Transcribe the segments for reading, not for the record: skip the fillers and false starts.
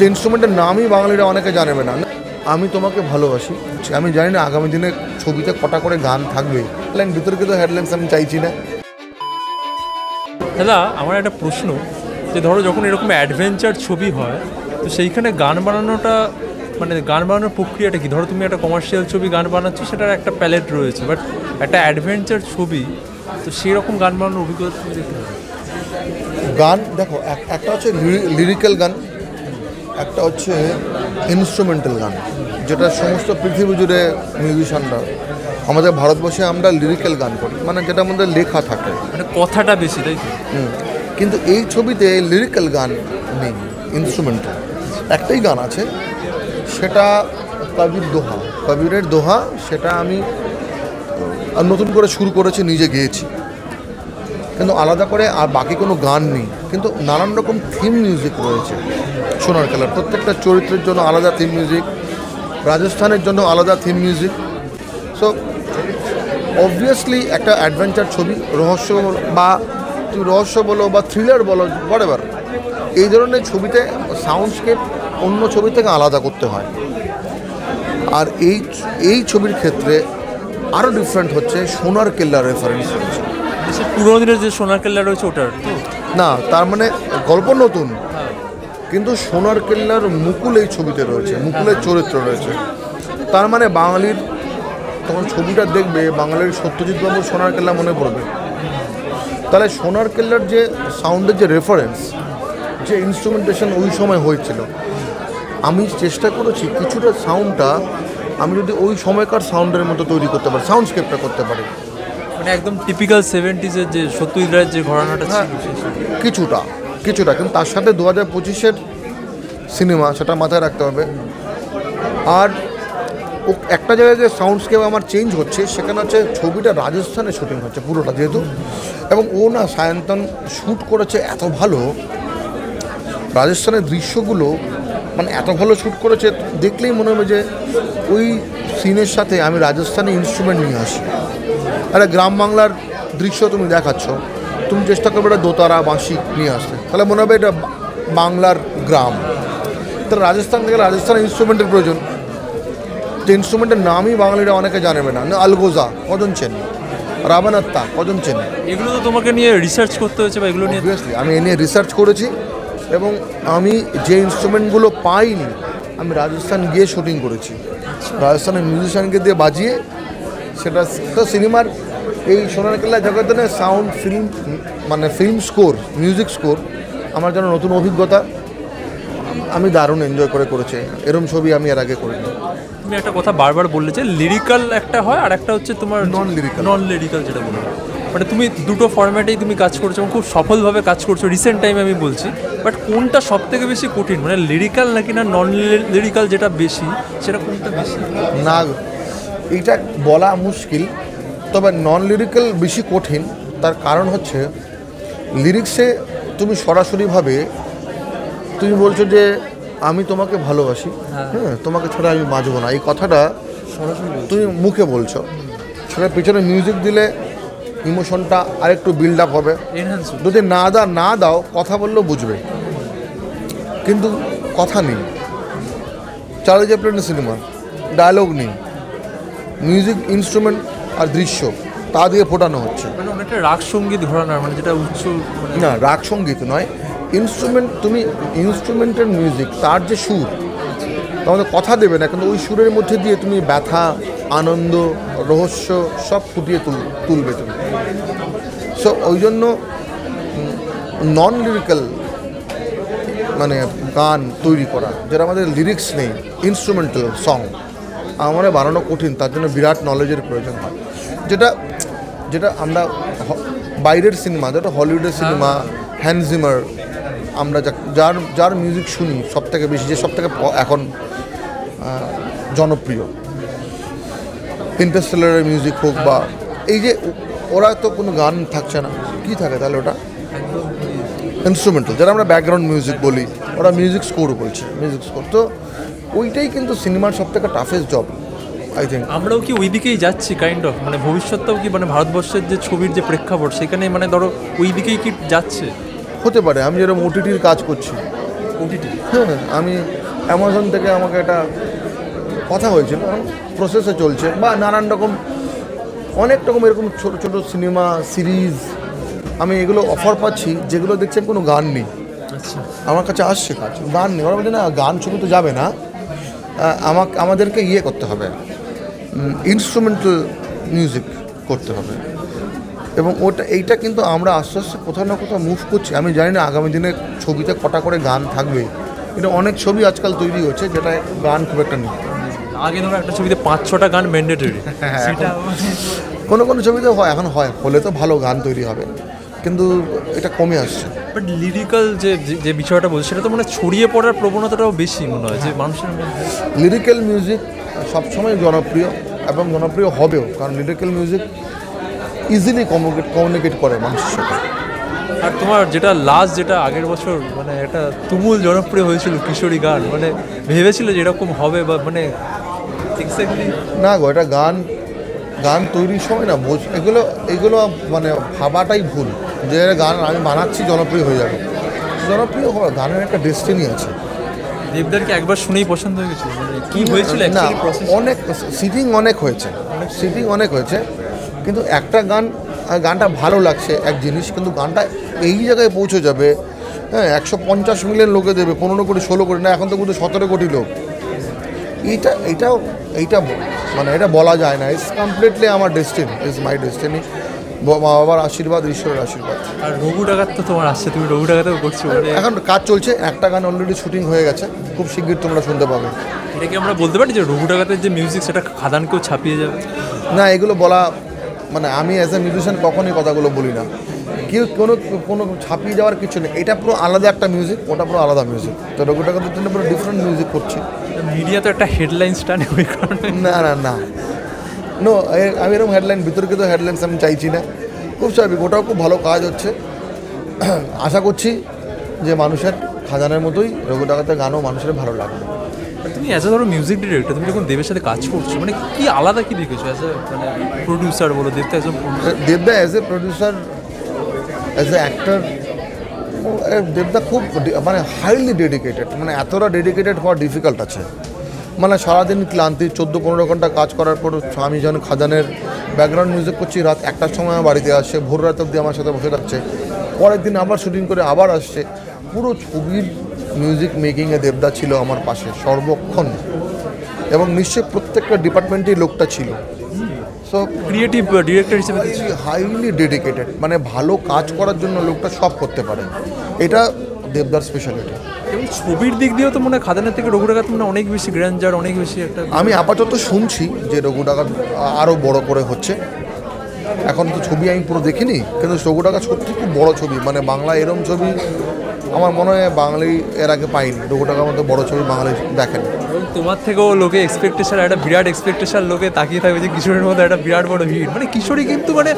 যে ইনস্ট্রুমেন্টের নামই বাঙালিরা অনেকে জানবে না। আমি তোমাকে ভালোবাসি, আমি জানি না আগামী দিনে ছবিতে কটা করে গান থাকবে, বিতর্কিত হেডলাইন্স আমি চাইছি না। দাদা আমার একটা প্রশ্ন, যে ধরো যখন এরকম অ্যাডভেঞ্চার ছবি হয় তো সেইখানে গান বানানোটা মানে গান বানানোর প্রক্রিয়াটা কি? ধরো তুমি একটা কমার্শিয়াল ছবি গান বানাচ্ছ, সেটার একটা প্যালেট রয়েছে, বাট একটা অ্যাডভেঞ্চার ছবি তো সেই রকম গান বানানোর অভিজ্ঞতা তুমি দেখতে পাবে। গান দেখো, একটা হচ্ছে লিরিক্যাল গান, একটা হচ্ছে ইনস্ট্রুমেন্টাল গান, যেটা সমস্ত পৃথিবী জুড়ে মিউজিশিয়ানরা, আমাদের ভারতবর্ষে আমরা লিরিক্যাল গান করি, মানে যেটার মধ্যে লেখা থাকে, মানে কথাটা বেশি, তাই তো? কিন্তু এই ছবিতে লিরিক্যাল গান নেই, ইনস্ট্রুমেন্টাল। একটাই গান আছে, সেটা কবির দোহা, কবিরের দোহা, সেটা আমি নতুন করে শুরু করেছি, নিজে গেয়েছি, কিন্তু আলাদা করে আর বাকি কোনো গান নেই। কিন্তু নানান রকম থিম মিউজিক রয়েছে সোনার খেলার, প্রত্যেকটা চরিত্রের জন্য আলাদা থিম মিউজিক, রাজস্থানের জন্য আলাদা থিম মিউজিক। সো অবভিয়াসলি একটা অ্যাডভেঞ্চার ছবি, রহস্য বা তুমি রহস্য বলো বা থ্রিলার বলো, হোয়াটএভার, এই ধরনের ছবিতে সাউন্ডস্কেপ অন্য ছবি থেকে আলাদা করতে হয়। আর এই ছবির ক্ষেত্রে আরও ডিফারেন্ট হচ্ছে, সোনার কেল্লার রেফারেন্স রয়েছে। পুরোনো দিনের যে সোনার কেল্লা রয়েছে ওটার না, তার মানে গল্প নতুন, কিন্তু সোনার কেল্লার মুকুল এই ছবিতে রয়েছে, মুকুলের চরিত্র রয়েছে। তার মানে বাঙালির তখন ছবিটা দেখবে, বাঙালির সত্যজিৎ বাবুর সোনার কেল্লা মনে পড়বে। তাহলে সোনার কেল্লার যে সাউন্ডের যে রেফারেন্স, যে ইনস্ট্রুমেন্টেশন ওই সময় হয়েছিল, আমি চেষ্টা করেছি কিছুটা সাউন্ডটা আমি যদি ওই সময়কার সাউন্ডের মতো তৈরি করতে পারি, সাউন্ডস্কেপটা করতে পারি, মানে একদম টিপিক্যাল 70s-এর যে সত্যজিৎ রায়ের যে ঘরানাটা কিছুটা, কিন্তু তার সাথে 2025-এর সিনেমা, সেটা মাথায় রাখতে হবে। আর একটা জায়গায় যে সাউন্ডস্কেপ আমার চেঞ্জ হচ্ছে, সেখানে হচ্ছে ছবিটা রাজস্থানে শুটিং হচ্ছে পুরোটা যেহেতু, এবং ও না সায়ন্তন শ্যুট করেছে এত ভালো, রাজস্থানের দৃশ্যগুলো মানে এত ভালো শ্যুট করেছে, দেখলেই মনে হবে যে ওই সিনের সাথে আমি রাজস্থানে ইনস্ট্রুমেন্ট নিয়ে আসি। একটা গ্রাম বাংলার দৃশ্য তুমি দেখাচ্ছ, তুমি চেষ্টা করবে একটা দোতারা বাঁশি নিয়ে আসতে, তাহলে মনে হবে এটা বাংলার গ্রাম। তাহলে রাজস্থান থেকে রাজস্থানের ইনস্ট্রুমেন্টের প্রয়োজন, যে ইনস্ট্রুমেন্টের নামই বাঙালিরা অনেকে জানবে না। আলগোজা কজন চেনে, রাবানাত্তা কজন চেনে, এগুলো তো তোমাকে নিয়ে রিসার্চ করতে হয়েছে বা এগুলো নিয়ে? অবভিয়াসলি আমি এ নিয়ে রিসার্চ করেছি, এবং আমি যে ইনস্ট্রুমেন্টগুলো পাইনি আমি রাজস্থান গিয়ে শুটিং করেছি, রাজস্থানের মিউজিশিয়ানকে দিয়ে বাজিয়ে। সেটা তো সিনেমার এই সোনার কেল্লা জগতের সাউন্ড ফিল্ম, মানে ফিল্ম স্কোর, মিউজিক স্কোর আমার জন্য নতুন অভিজ্ঞতা, আমি দারুণ এনজয় করেছি। এরকম ছবি আমি এর আগে করিনি। তুমি একটা কথা বারবার বললে যে লিরিক্যাল একটা হয় আর একটা হচ্ছে তোমার নন লিরিক্যাল যেটা বললো, মানে তুমি দুটো ফরম্যাটেই তুমি কাজ করছো এবং খুব সফলভাবে কাজ করছো রিসেন্ট টাইমে আমি বলছি। বাট কোনটা সব থেকে বেশি কঠিন, মানে লিরিক্যাল নাকি না নন লিরিক্যাল যেটা বেশি, সেটা কোনটা বেশি? না, এইটা বলা মুশকিল, তবে নন লিরিক্যাল বেশি কঠিন। তার কারণ হচ্ছে লিরিক্সে তুমি সরাসরিভাবে তুমি বলছো যে আমি তোমাকে ভালোবাসি, হ্যাঁ, তোমাকে ছাড়া আমি বাঁচবো না, এই কথাটা তুমি মুখে বলছো, সেটার পিছনে মিউজিক দিলে ইমোশনটা আরেকটু বিল্ড আপ হবে। যদি না দাও কথা বললেও বুঝবে, কিন্তু কথা নেই। চার্লি চ্যাপলিনের সিনেমা, ডায়লগ নেই, মিউজিক, ইনস্ট্রুমেন্ট আর দৃশ্য তা দিয়ে ফোটানো হচ্ছে। মানে অনেকটা রাগ সঙ্গীত ঘরানার, মানে যেটা উচ্চ, না রাগ সঙ্গীত নয়, ইনস্ট্রুমেন্ট, তুমি ইনস্ট্রুমেন্টের মিউজিক, তার যে সুর, তোমাদের কথা দেবে না, কিন্তু ওই সুরের মধ্যে দিয়ে তুমি ব্যথা, আনন্দ, রহস্য সব ফুটিয়ে তুলবে তুমি। সো ওই জন্য নন লিরিক্যাল মানে গান তৈরি করা, যেটা আমাদের লিরিক্স নেই, ইনস্ট্রুমেন্টাল সং আমার বানানো কঠিন, তার জন্য বিরাট নলেজের প্রয়োজন হয়। যেটা আমরা বাইরের সিনেমা, যেটা হলিউডের সিনেমা, হ্যান্স জিমার, আমরা যার মিউজিক শুনি সব থেকে বেশি, যে সব থেকে এখন জনপ্রিয়, ইন্টারস্টেলারের মিউজিক হোক বা এই যে, ওরা তো কোনো গান থাকছে না, কি থাকে তাহলে? ওটা ইনস্ট্রুমেন্টাল, যেটা আমরা ব্যাকগ্রাউন্ড মিউজিক বলি, ওরা মিউজিক স্কোর বলছে, মিউজিক স্কোর। তো ওইটাই কিন্তু সিনেমার সব থেকে টাফেস্ট জব, আই থিঙ্ক। আমরাও কি ওই দিকেই যাচ্ছি কাইন্ড অফ, মানে ভবিষ্যৎটাও কি, মানে ভারতবর্ষের যে ছবির যে প্রেক্ষাপট সেখানে মানে ধরো ওই দিকেই কি যাচ্ছে? হতে পারে। আমি যেরকম ওটিটির কাজ করছি, ওটিটি? হ্যাঁ, আমি অ্যামাজন থেকে আমাকে একটা কথা হয়েছিল, প্রসেসে চলছে, বা নানান রকম অনেক রকম এরকম ছোটো ছোটো সিনেমা সিরিজ আমি এগুলো অফার পাচ্ছি, যেগুলো দেখছেন কোনো গান নেই। আচ্ছা, আমার কাছে আসছে কাজ, গান নেই। ওরা বলছে না, গান শুধু তো যাবে না, আমাদেরকে ইয়ে করতে হবে, ইনস্ট্রুমেন্টাল মিউজিক করতে হবে। এবং এইটা কিন্তু আমরা আস্তে আস্তে কোথাও না কোথাও মুভ করছি। আমি জানি না আগামী দিনে ছবিতে কটা করে গান থাকবে, কিন্তু অনেক ছবি আজকাল তৈরি হচ্ছে যেটা গান খুব একটা নেই। আগে ধরো একটা ছবিতে 5-6টা গান ম্যান্ডেটরি, সেটা কোনো কোনো ছবিতে হয়, এখন হলে তো ভালো গান তৈরি হবে, কিন্তু এটা কমে আসছে। বাট লিরিক্যাল যে বিষয়টা বলছে সেটা তো মানে ছড়িয়ে পড়ার প্রবণতাটাও বেশি মনে হয় যে মানুষের মধ্যে। লিরিক্যাল মিউজিক সবসময় জনপ্রিয় এবং জনপ্রিয় হবেও, কারণ লিরিক্যাল মিউজিক ইজিলি কমিউনিকেট করে মানুষের সাথে। আর তোমার যেটা লাস্ট, যেটা আগের বছর মানে একটা তুমুল জনপ্রিয় হয়েছিল কিশোরী গান, মানে ভেবেছিল যে এরকম হবে, বা মানে এক্স্যাক্টলি না গো, এটা গান তৈরির সময় না এগুলো মানে ভাবাটাই ভুল যে গান আমি বানাচ্ছি জনপ্রিয় হয়ে যাবে। জনপ্রিয় হওয়া গানের একটা ডেস্টিনি আছে। দেবদারকে একবার শুনেই পছন্দ হয়ে গেছিল, মানে কি হয়েছিল না, অনেক সিটিং অনেক হয়েছে, কিন্তু একটা গানটা ভালো লাগছে এক জিনিস, কিন্তু গানটা এই জায়গায় পৌঁছে যাবে, হ্যাঁ, 150 মিলিয়ন লোকে দেবে, 15 কোটি 16 কোটি না, এখন তো কিন্তু 17 কোটি লোক। এইটা মানে এটা বলা যায় না। ইটস কমপ্লিটলি আমার ডেস্টিনি, ইটস মাই ডেস্টিনি, মা বাবার আশীর্বাদ, ঈশ্বরের আশীর্বাদ। আর রঘু ডাকাত তো তোমার আসছে, তুমি রঘু ডাকাতেও করছো, এখন কাজ চলছে, একটা গান অলরেডি শুটিং হয়ে গেছে, খুব শিগগির তোমরা শুনতে পাবে। এটা কি আমরা বলতে পারি যে রঘু ডাকাতের যে মিউজিক সেটা খাদানকেও ছাপিয়ে যাবে? না, এগুলো বলা মানে আমি অ্যাজ এ মিউজিশিয়ান কখনোই কথাগুলো বলি না। কেউ কোনো ছাপিয়ে যাওয়ার কিছু নেই, এটা পুরো আলাদা একটা মিউজিক, ওটা পুরো আলাদা মিউজিক। তো রঘু ডাকাতের জন্য পুরো ডিফারেন্ট মিউজিক করছি। মিডিয়া তো একটা হেডলাইন্স টানে ওই কারণে। না নো, আমি এরকম বিতর্কিত হেডলাইন্স আমি চাইছি না। খুব স্বাভাবিক, ওটাও খুব ভালো কাজ হচ্ছে। আশা করছি যে মানুষের খাজানের মতোই রঘু ডাকাতের গানও মানুষের ভালো লাগবে। তুমি অ্যাজ এ ধরো মিউজিক ডিরেক্টর, তুমি যখন দেবের সাথে কাজ করছো, মানে কি আলাদা কি দেখেছো অ্যাজ এ মানে প্রডিউসার বলো, দেবদা as a producer, as a actor, দেবদা খুব মানে হাইলি ডেডিকেটেড, মানে এতটা ডেডিকেটেড হওয়া ডিফিকাল্ট আছে। মানে সারাদিন ক্লান্তি, 14-15 ঘন্টা কাজ করার পর আমি যখন খাজানের ব্যাকগ্রাউন্ড মিউজিক করছি, রাত 1টার সময় আমার বাড়িতে আসে, ভোর রাত অবধি আমার সাথে বসে থাকছে, পরের দিন আবার শুটিং করে আবার আসছে। পুরো ছবির মিউজিক মেকিংয়ে দেবদা ছিল আমার পাশে সর্বক্ষণ, এবং নিশ্চয়ই প্রত্যেকটা ডিপার্টমেন্টেই লোকটা ছিল। সো ক্রিয়েটিভ ডিরেক্টর হিসেবে হাইলি ডেডিকেটেড, মানে ভালো কাজ করার জন্য লোকটা সব করতে পারে, এটা দেবদার স্পেশালিটি। এবং ছবির দিক দিয়েও তো মনে হয় খাদানের থেকে রঘু ডাকাত মানে অনেক বেশি গ্র্যান্ডার, অনেক বেশি একটা। আমি আপাতত শুনছি যে রঘু ডাকাত আরও বড় করে হচ্ছে। এখন তো ছবি আমি পুরো দেখিনি, কিন্তু রঘু ডাকাত সত্যি খুব বড় ছবি, মানে বাংলা এরম ছবি আমার মনে হয় বাঙালি এর আগে পাইনি। রঘু ডাকার মতো বড় ছবি বাঙালি দেখেন। এবং তোমার থেকেও লোকে এক্সপেকটেশন, একটা বিরাট এক্সপেকটেশন লোকে তাকিয়ে থাকবে যে কিশোরের মধ্যে একটা বিরাট বড় হিট। মানে কিশোরী কিন্তু মানে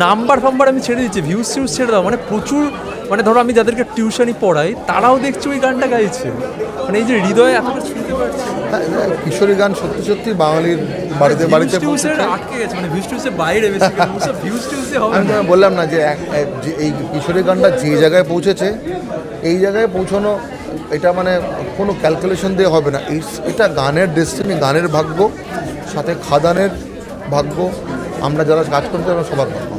নাম্বার আমি ছেড়ে দিচ্ছি, ভিউজ ছেড়ে দাও, মানে প্রচুর, মানে ধরো আমি যাদেরকে টিউশনই পড়াই তারাও দেখছি ওই গানটা গাইছে, মানে এই যে হৃদয়ে এতটা শুনতে পারছি। কিশোরী গান সত্যি সত্যি বাঙালির বাড়িতে আটকে গেছে, মানে ভিউজ টিউজের বাইরে ভিউজ টিউজে হবে। আমি তোমায় বললাম না যে এই কিশোরী গানটা যে জায়গায় পৌঁছেছে, এই জায়গায় পৌঁছানো এটা মানে কোনো ক্যালকুলেশন দিয়ে হবে না। এটা গানের ডেস্টিনি, গানের ভাগ্য, সাথে খাদানের ভাগ্য, আমরা যারা কাজ করতে আমরা সবার ভাগ্য।